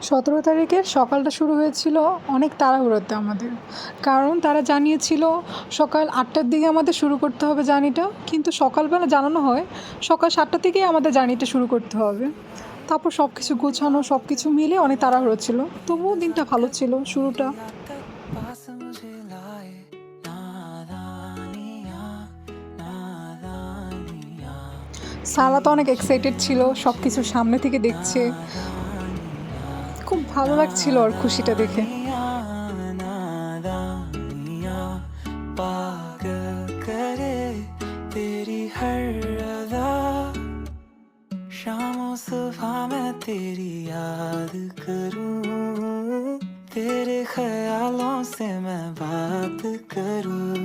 17 তারিখের সকালটা শুরু হয়েছিল অনেক তাড়াহুড়োতে আমাদের, কারণ তারা জানিয়েছিল সকাল 8টার দিকে আমাদের শুরু করতে হবে জার্নিটা, কিন্তু সকালবেলা জানানো হয় সকাল 7টা থেকেই আমাদের জার্নিটা শুরু করতে হবে। তারপর সব কিছু গোছানো, সব কিছু মিলে অনেক তাড়াহুড়ো ছিল, তবুও দিনটা ভালো ছিল শুরুটা। সারা তো অনেক এক্সাইটেড ছিল, সব কিছু সামনে থেকে দেখছে, খুব ভালো লাগছিল আর খুশিটা দেখে। शामों सुबह मैं तेरी याद करूं, तेरे ख्यालों से मैं बात करूं,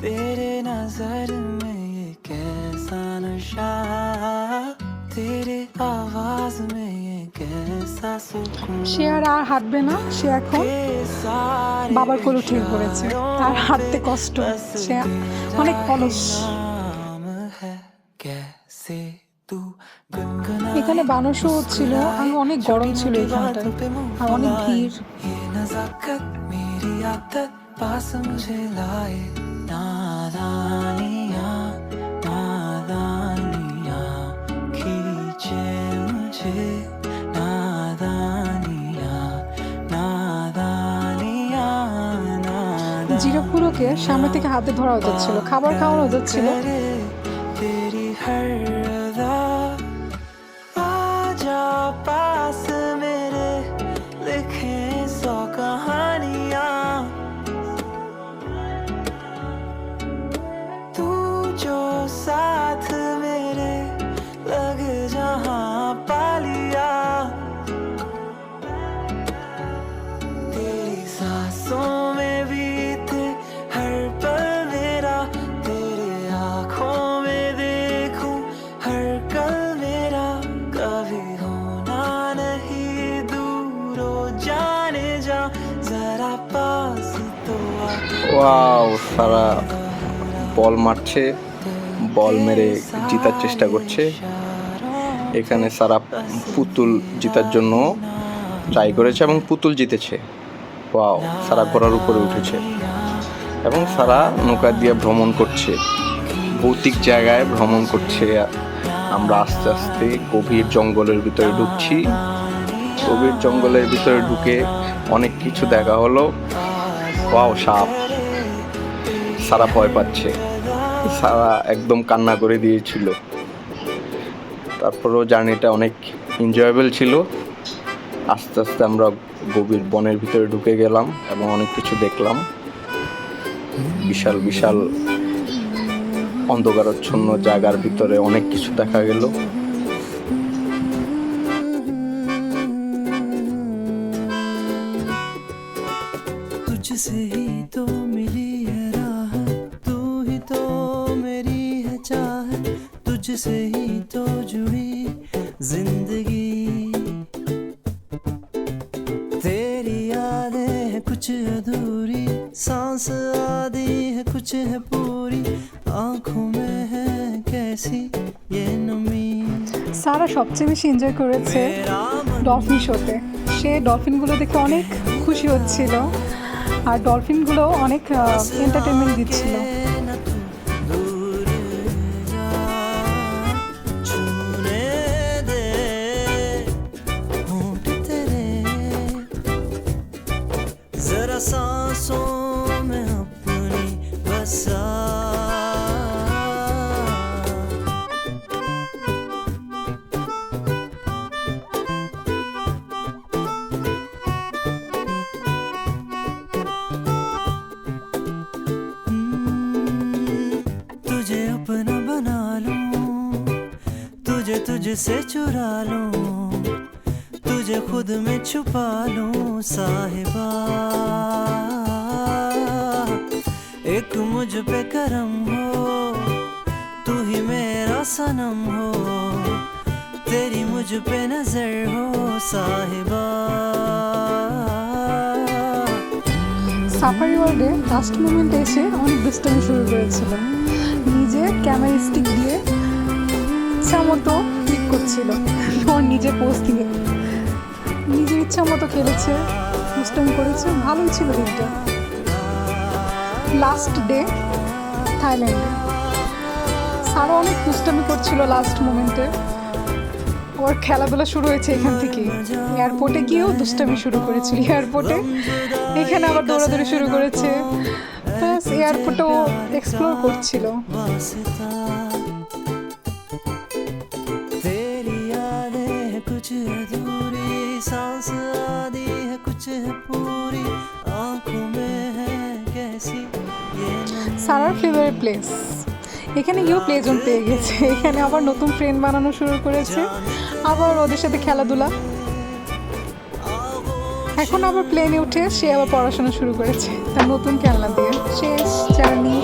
तेरे नजर में ये कैसा नशा, तेरे आवाज में ये कैसा सुकून। সে আর হাঁটবে না, সে এখন বাবার কোলে উঠে পড়েছে, তার হাঁটতে কষ্ট, সে অনেক অলস। এখানে বানর শো হচ্ছিল আর অনেক গরম ছিল এখানটায়, আর অনেক ভিড়। জিরাফগুলোকে সামনে থেকে হাতে ধরা যাচ্ছিল, খাবার খাওয়ানো যাচ্ছিল। पास मेरे लिखे 100 कहानियां, तू जो साथ मेरे लग जहां पा लिया, तेरी सांसों में बीते हर पल मेरा, तेरे आंखों में देखूं हर कल मेरा, कभी होना नहीं दूर हो जाने जा जरा पास तो आ। ওয়াও, সারা বল মারছে, বল মেরে জেতার চেষ্টা করছে। এখানে সারা পুতুল জেতার জন্য ট্রাই করেছে এবং পুতুল জিতেছে। ওয়াও, সারা ঘোড়ার উপরে উঠেছে এবং সারা নৌকা দিয়ে ভ্রমণ করছে, ভৌতিক জায়গায় ভ্রমণ করছে। আমরা আস্তে আস্তে গভীর জঙ্গলের ভিতরে ঢুকছি। গভীর জঙ্গলের ভিতরে ঢুকে অনেক কিছু দেখা হলো। ওয়াও, সাপ! সারা ভয় পাচ্ছে, সারা একদম কান্না করে দিয়েছিল। তারপরেও জার্নিটা অনেক এনজয়েবল ছিল। আস্তে আস্তে আমরা গভীর বনের ভিতরে ঢুকে গেলাম এবং অনেক কিছু দেখলাম। বিশাল বিশাল অন্ধকারাচ্ছন্ন জায়গার ভিতরে অনেক কিছু দেখা গেল। तुझसे ही तो मिली है राह, तू ही तो मेरी है चाहत, तुझसे ही तो जुड़ी जिंदगी, तेरी यादें हैं कुछ अधूरी, सांस आधी है कुछ है पूरी, आंखों में है कैसी ये नमी। সারা সবচেয়ে বেশি এনজয় করেছে ডলফিন শোতে। সে ডলফিনগুলো দেখে অনেক খুশি হচ্ছিল, আর ডলফিনগুলো অনেক এন্টারটেনমেন্ট দিচ্ছিল। तुझे अपना बना लूं, तुझे तुझसे चुरा लूं, तुझे खुद में छुपा लूं साहिबा, एक मुझ पे करम हो, तू ही मेरा सनम हो, तेरी मुझ पे नजर हो साहिबा। সাফারি ওয়ার্ল্ডে লাস্ট মোমেন্টে এসে অনেক দুষ্টামি শুরু করেছিল, নিজে ক্যামেরা স্টিক দিয়ে ইচ্ছা মতো ক্লিক করছিল, ওর নিজে পোজ দিয়ে ইচ্ছা মতো খেলেছে, দুষ্টামি করেছে, ভালোই ছিল দিনটা। লাস্ট ডে থাইল্যান্ডে সারা অনেক দুষ্টামি করছিল লাস্ট মোমেন্টে। ওর খেলাধুলা শুরু হয়েছে এখান থেকে, এয়ারপোর্টে গিয়েও দুষ্টামি শুরু করেছিল এয়ারপোর্টে, এখানে আবার দৌড়াদৌড়ি শুরু করেছে। প্লাস এয়ারপোর্টেও এক্সপ্লোর করছিল। तेरी यादें हैं कुछ अधूरी, सांस आधी है कुछ है पूरी, आंखों में है कैसी ये সারার ফেভারিট প্লেস, এখানে গিয়েও প্লে জোন পেয়ে গেছে, এখানে আবার নতুন ফ্রেন্ড বানানো শুরু করেছে, আবার ওদের সাথে খেলাধুলা। এখন আবার প্লেনে উঠে সে আবার পড়াশোনা শুরু করেছে তার নতুন খেলনা দিয়ে। শেষ জার্নি।